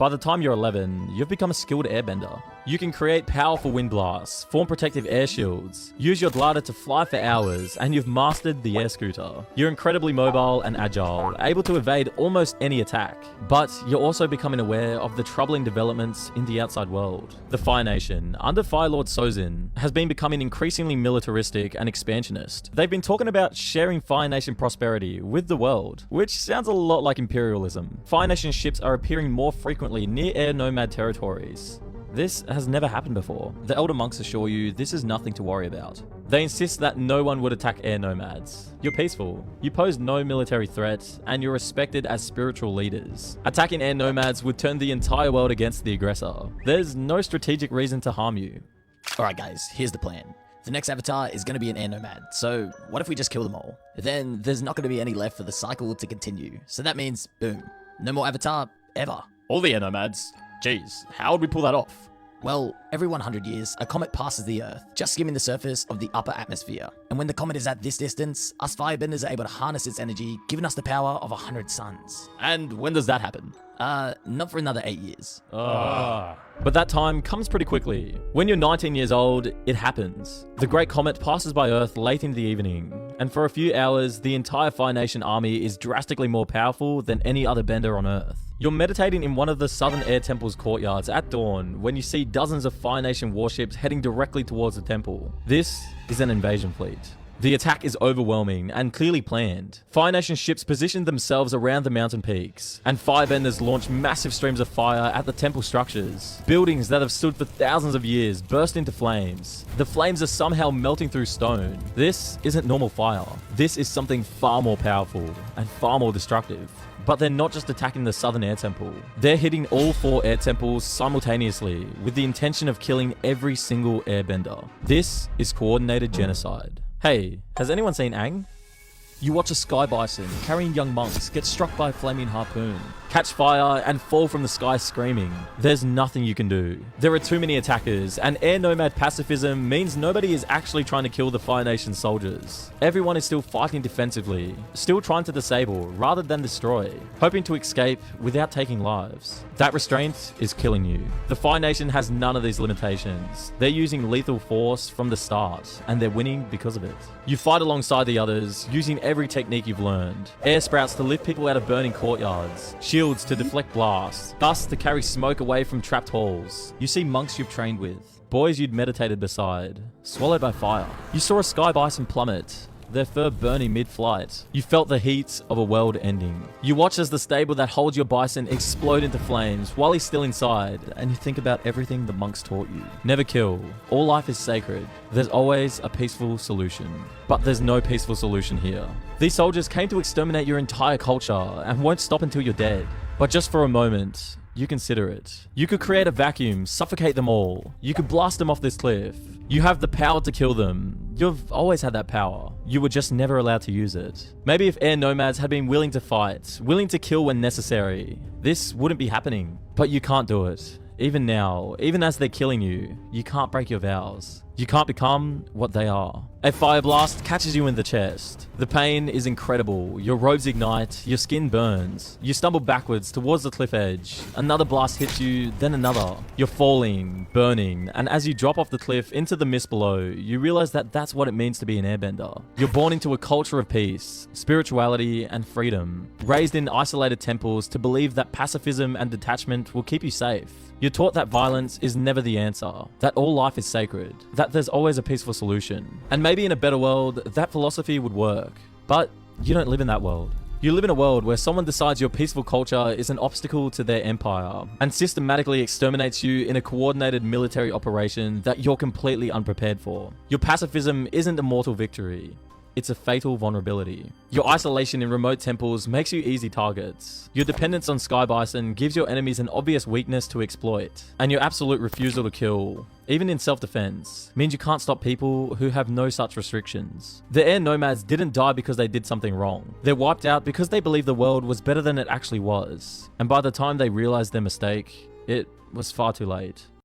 By the time you're 11, you've become a skilled airbender. You can create powerful wind blasts, form protective air shields, use your glider to fly for hours, and you've mastered the air scooter. You're incredibly mobile and agile, able to evade almost any attack. But you're also becoming aware of the troubling developments in the outside world. The Fire Nation, under Fire Lord Sozin, has been becoming increasingly militaristic and expansionist. They've been talking about sharing Fire Nation prosperity with the world, which sounds a lot like imperialism. Fire Nation ships are appearing more frequently near Air Nomad territories. This has never happened before. The Elder Monks assure you this is nothing to worry about. They insist that no one would attack Air Nomads. You're peaceful, you pose no military threat, and you're respected as spiritual leaders. Attacking Air Nomads would turn the entire world against the aggressor. There's no strategic reason to harm you. Alright guys, here's the plan. The next avatar is going to be an Air Nomad, so what if we just kill them all? Then there's not going to be any left for the cycle to continue. So that means, boom, no more avatar, ever. All the Air Nomads? Jeez, how would we pull that off? Well, every 100 years, a comet passes the Earth, just skimming the surface of the upper atmosphere. And when the comet is at this distance, us firebenders are able to harness its energy, giving us the power of 100 suns. And when does that happen? Not for another 8 years. But that time comes pretty quickly. When you're 19 years old, it happens. The Great Comet passes by Earth late in the evening, and for a few hours, the entire Fire Nation army is drastically more powerful than any other bender on Earth. You're meditating in one of the Southern Air Temple's courtyards at dawn when you see dozens of Fire Nation warships heading directly towards the temple. This is an invasion fleet. The attack is overwhelming and clearly planned. Fire Nation ships position themselves around the mountain peaks, and firebenders launch massive streams of fire at the temple structures. Buildings that have stood for thousands of years burst into flames. The flames are somehow melting through stone. This isn't normal fire. This is something far more powerful and far more destructive. But they're not just attacking the Southern Air Temple. They're hitting all 4 air temples simultaneously with the intention of killing every single airbender. This is coordinated genocide. Hey, has anyone seen Aang? You watch a sky bison carrying young monks get struck by a flaming harpoon, catch fire, and fall from the sky screaming. There's nothing you can do. There are too many attackers, and Air Nomad pacifism means nobody is actually trying to kill the Fire Nation soldiers. Everyone is still fighting defensively, still trying to disable rather than destroy, hoping to escape without taking lives. That restraint is killing you. The Fire Nation has none of these limitations. They're using lethal force from the start, and they're winning because of it. You fight alongside the others, using every technique you've learned. Air sprouts to lift people out of burning courtyards, shields to deflect blasts, dust to carry smoke away from trapped halls. You see monks you've trained with, boys you'd meditated beside, swallowed by fire. You saw a sky bison plummet, their fur burning mid-flight. You felt the heat of a world ending. You watch as the stable that holds your bison explode into flames while he's still inside, and you think about everything the monks taught you. Never kill. All life is sacred. There's always a peaceful solution. But there's no peaceful solution here. These soldiers came to exterminate your entire culture and won't stop until you're dead. But just for a moment, you consider it. You could create a vacuum, suffocate them all. You could blast them off this cliff. You have the power to kill them. You've always had that power. You were just never allowed to use it. Maybe if Air Nomads had been willing to fight, willing to kill when necessary, this wouldn't be happening. But you can't do it. Even now, even as they're killing you, you can't break your vows. You can't become what they are. A fire blast catches you in the chest. The pain is incredible. Your robes ignite, your skin burns. You stumble backwards towards the cliff edge. Another blast hits you, then another. You're falling, burning, and as you drop off the cliff into the mist below, you realize that that's what it means to be an airbender. You're born into a culture of peace, spirituality, and freedom. Raised in isolated temples to believe that pacifism and detachment will keep you safe. You're taught that violence is never the answer, that all life is sacred, that there's always a peaceful solution. And maybe in a better world, that philosophy would work. But you don't live in that world. You live in a world where someone decides your peaceful culture is an obstacle to their empire and systematically exterminates you in a coordinated military operation that you're completely unprepared for. Your pacifism isn't a mortal victory. It's a fatal vulnerability. Your isolation in remote temples makes you easy targets. Your dependence on Sky Bison gives your enemies an obvious weakness to exploit. And your absolute refusal to kill, even in self-defense, means you can't stop people who have no such restrictions. The Air Nomads didn't die because they did something wrong. They're wiped out because they believed the world was better than it actually was. And by the time they realized their mistake, it was far too late.